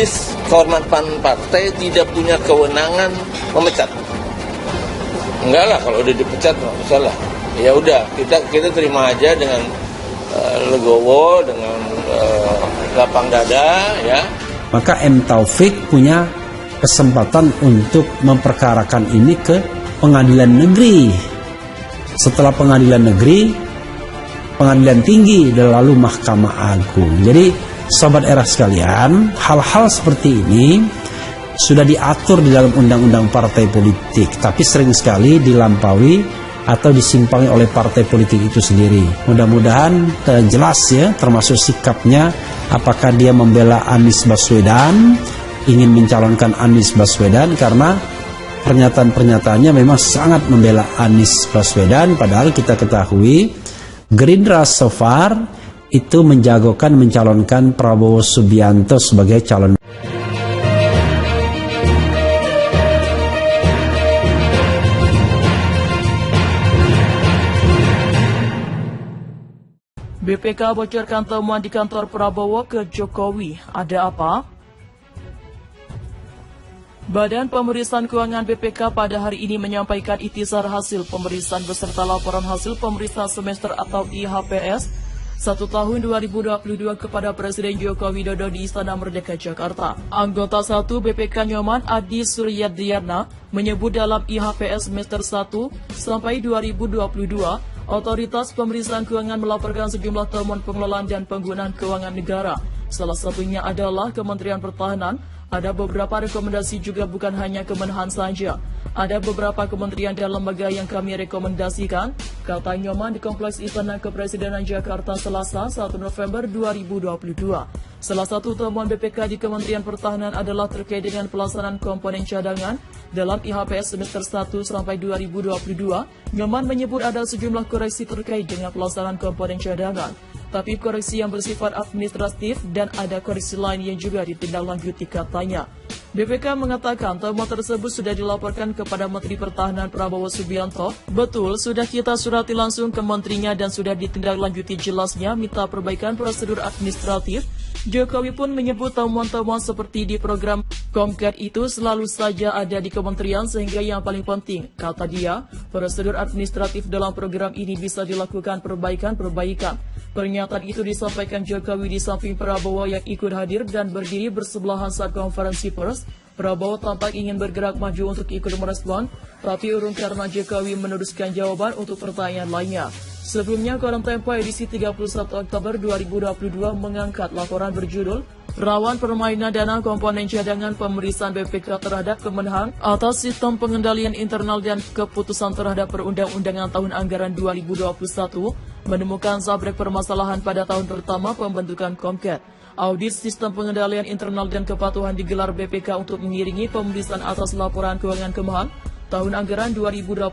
Majelis Kehormatan Partai tidak punya kewenangan memecat. Enggak lah, kalau udah dipecat nggak usah lah. Ya udah, kita terima aja dengan legowo, dengan lapang dada, ya. Maka M. Taufik punya kesempatan untuk memperkarakan ini ke pengadilan negeri. Setelah pengadilan negeri, pengadilan tinggi, dan lalu Mahkamah Agung. Jadi, sobat era sekalian, hal-hal seperti ini sudah diatur di dalam undang-undang partai politik, tapi sering sekali dilampaui atau disimpangi oleh partai politik itu sendiri. Mudah-mudahan jelas ya, termasuk sikapnya, apakah dia membela Anies Baswedan, ingin mencalonkan Anies Baswedan, karena pernyataan-pernyataannya memang sangat membela Anies Baswedan, padahal kita ketahui Gerindra so far itu menjagokan mencalonkan Prabowo Subianto sebagai calon. BPK bocorkan temuan di kantor Prabowo ke Jokowi. Ada apa? Badan Pemeriksaan Keuangan BPK pada hari ini menyampaikan ikhtisar hasil pemeriksaan beserta laporan hasil pemeriksaan semester atau IHPS 1 tahun 2022 kepada Presiden Joko Widodo di Istana Merdeka Jakarta. Anggota 1 BPK Nyoman Adi Suryadiyana menyebut dalam IHPS semester 1 sampai 2022, Otoritas Pemeriksaan Keuangan melaporkan sejumlah temuan pengelolaan dan penggunaan keuangan negara. Salah satunya adalah Kementerian Pertahanan. Ada beberapa rekomendasi juga, bukan hanya Kemenhan saja. Ada beberapa kementerian dan lembaga yang kami rekomendasikan, kata Nyoman di Kompleks Istana Kepresidenan Jakarta Selasa 1 November 2022. Salah satu temuan BPK di Kementerian Pertahanan adalah terkait dengan pelaksanaan komponen cadangan dalam IHPS semester 1 sampai 2022. Nyoman menyebut ada sejumlah koreksi terkait dengan pelaksanaan komponen cadangan, tapi koreksi yang bersifat administratif dan ada koreksi lain yang juga ditindaklanjuti, katanya. BPK mengatakan temuan tersebut sudah dilaporkan kepada Menteri Pertahanan Prabowo Subianto. Betul, sudah kita surati langsung ke menterinya dan sudah ditindaklanjuti, jelasnya, minta perbaikan prosedur administratif. Jokowi pun menyebut temuan-temuan seperti di program Komcat itu selalu saja ada di kementerian, sehingga yang paling penting, kata dia, prosedur administratif dalam program ini bisa dilakukan perbaikan-perbaikan. Pernyataan itu disampaikan Jokowi di samping Prabowo yang ikut hadir dan berdiri bersebelahan saat konferensi pers. Prabowo tampak ingin bergerak maju untuk ikut merespon, tapi urung karena Jokowi meneruskan jawaban untuk pertanyaan lainnya. Sebelumnya, Koran Tempo edisi 31 Oktober 2022 mengangkat laporan berjudul Rawan Permainan Dana Komponen Cadangan Pemeriksaan BPK terhadap Kemenhan atas Sistem Pengendalian Internal dan Keputusan terhadap Perundang-undangan Tahun Anggaran 2021 menemukan zabrek permasalahan pada tahun pertama pembentukan Komcat. Audit Sistem Pengendalian Internal dan Kepatuhan digelar BPK untuk mengiringi pemeriksaan atas laporan keuangan Kemenhan tahun anggaran 2021.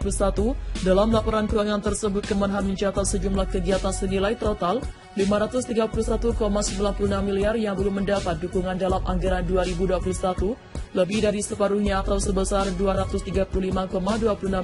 Dalam laporan keuangan tersebut, Kemenhan mencatat sejumlah kegiatan senilai total 531,96 miliar yang belum mendapat dukungan dalam anggaran 2021, lebih dari separuhnya atau sebesar 235,26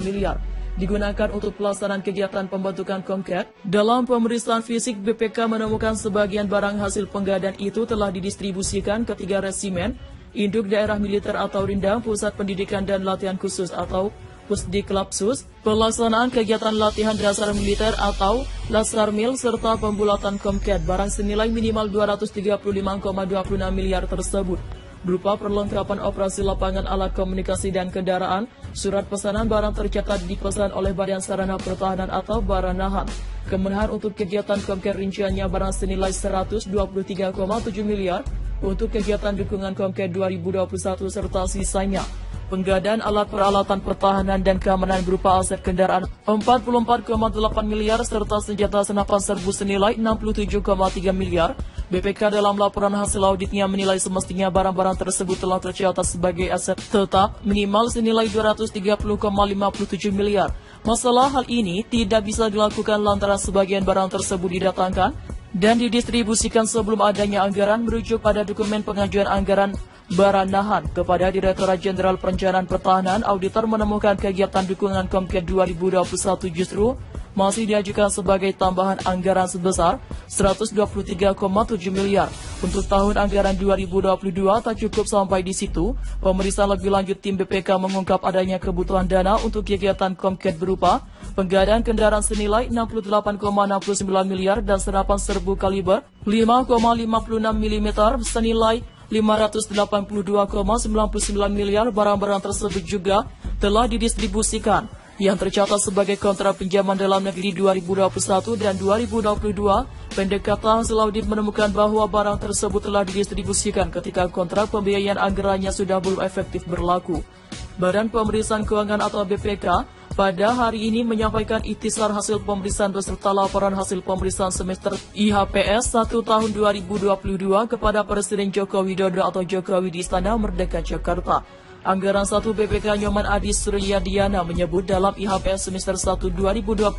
miliar digunakan untuk pelaksanaan kegiatan pembentukan Komcat. Dalam pemeriksaan fisik, BPK menemukan sebagian barang hasil penggandaan itu telah didistribusikan ke 3 resimen, Induk Daerah Militer atau Rindam, Pusat Pendidikan dan Latihan Khusus atau Pusdiklapsus, pelaksanaan kegiatan latihan dasar militer atau Lasarmil, serta pembulatan Komcat. Barang senilai minimal 235,26 miliar tersebut berupa perlengkapan operasi lapangan, alat komunikasi dan kendaraan. Surat pesanan barang tercatat dipesan oleh Badan Sarana Pertahanan atau Baranahan Kemenhan untuk kegiatan Komcat. Rinciannya barang senilai 123,7 miliar untuk kegiatan dukungan Komcat 2021 serta sisanya penggandaan alat peralatan pertahanan dan keamanan berupa aset kendaraan 44,8 miliar serta senjata senapan serbu senilai 67,3 miliar. BPK dalam laporan hasil auditnya menilai semestinya barang-barang tersebut telah tercatat sebagai aset tetap minimal senilai 230,57 miliar. Masalah hal ini tidak bisa dilakukan lantaran sebagian barang tersebut didatangkan dan didistribusikan sebelum adanya anggaran. Merujuk pada dokumen pengajuan anggaran Baranahan kepada Direktorat Jenderal Perencanaan Pertahanan, auditor menemukan kegiatan dukungan Komcat 2021 justru masih diajukan sebagai tambahan anggaran sebesar 123,7 miliar. Untuk tahun anggaran 2022 tak cukup sampai di situ. Pemeriksaan lebih lanjut tim BPK mengungkap adanya kebutuhan dana untuk kegiatan Komket berupa penggadaan kendaraan senilai 68,69 miliar dan senapan serbu kaliber 5,56 mm senilai 582,99 miliar. Barang-barang tersebut juga telah didistribusikan yang tercatat sebagai kontrak pinjaman dalam negeri 2021 dan 2022. Pendekatan Salahuddin menemukan bahwa barang tersebut telah didistribusikan ketika kontrak pembiayaan anggarannya sudah belum efektif berlaku. Badan Pemeriksaan Keuangan atau BPK pada hari ini menyampaikan ikhtisar hasil pemeriksaan beserta laporan hasil pemeriksaan semester IHPS 1 tahun 2022 kepada Presiden Joko Widodo atau Jokowi di Istana Merdeka Jakarta. Anggaran 1 BPK Nyoman Adis Suryadiana menyebut dalam IHPS semester 1 2022,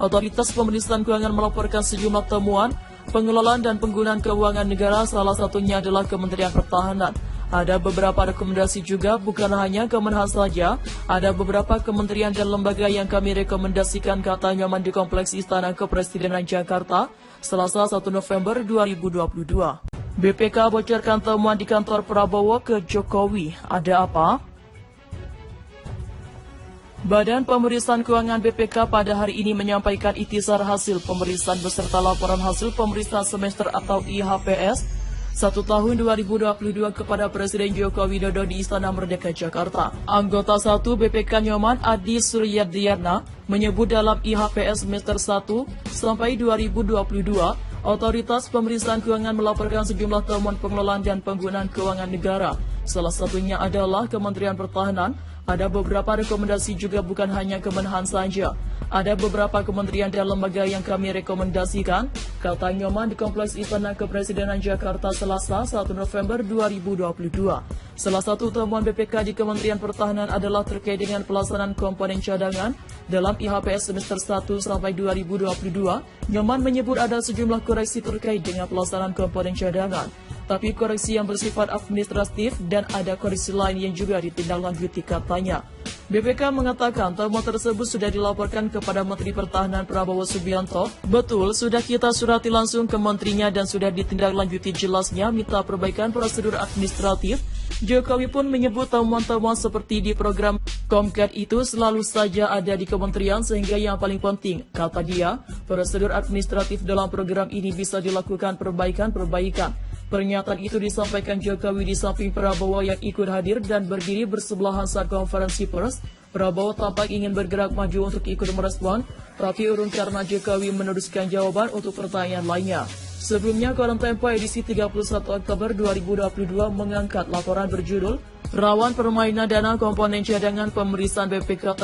Otoritas Pemeriksaan Keuangan melaporkan sejumlah temuan pengelolaan dan penggunaan keuangan negara, salah satunya adalah Kementerian Pertahanan. Ada beberapa rekomendasi juga, bukan hanya Kemenhan saja, ada beberapa kementerian dan lembaga yang kami rekomendasikan, kata Nyoman di Kompleks Istana Kepresidenan Jakarta, Selasa 1 November 2022. BPK bocorkan temuan di kantor Prabowo ke Jokowi. Ada apa? Badan Pemeriksaan Keuangan BPK pada hari ini menyampaikan ikhtisar hasil pemeriksaan beserta laporan hasil pemeriksaan semester atau IHPS 1 tahun 2022 kepada Presiden Joko Widodo di Istana Merdeka Jakarta. Anggota 1 BPK Nyoman Adis Suryadiana menyebut dalam IHPS semester 1 sampai 2022, Otoritas Pemeriksaan Keuangan melaporkan sejumlah temuan pengelolaan dan penggunaan keuangan negara. Salah satunya adalah Kementerian Pertahanan. Ada beberapa rekomendasi juga, bukan hanya Kemenhan saja. Ada beberapa kementerian dan lembaga yang kami rekomendasikan, kata Nyoman di Kompleks Istana Kepresidenan Jakarta Selasa 1 November 2022. Salah satu temuan BPK di Kementerian Pertahanan adalah terkait dengan pelaksanaan komponen cadangan dalam IHPS semester 1 sampai 2022. Nyoman menyebut ada sejumlah koreksi terkait dengan pelaksanaan komponen cadangan, tapi koreksi yang bersifat administratif dan ada koreksi lain yang juga ditindaklanjuti, katanya. BPK mengatakan temuan tersebut sudah dilaporkan kepada Menteri Pertahanan Prabowo Subianto. Betul, sudah kita surati langsung ke menterinya dan sudah ditindaklanjuti, jelasnya, minta perbaikan prosedur administratif. Jokowi pun menyebut temuan-temuan seperti di program Komket itu selalu saja ada di kementerian, sehingga yang paling penting, kata dia, prosedur administratif dalam program ini bisa dilakukan perbaikan-perbaikan. Pernyataan itu disampaikan Jokowi di samping Prabowo yang ikut hadir dan berdiri bersebelahan saat konferensi pers. Prabowo tampak ingin bergerak maju untuk ikut merespon, tapi urung karena Jokowi meneruskan jawaban untuk pertanyaan lainnya. Sebelumnya, Koran Tempo edisi 31 Oktober 2022 mengangkat laporan berjudul Rawan Permainan Dana Komponen Cadangan Pemeriksaan BPK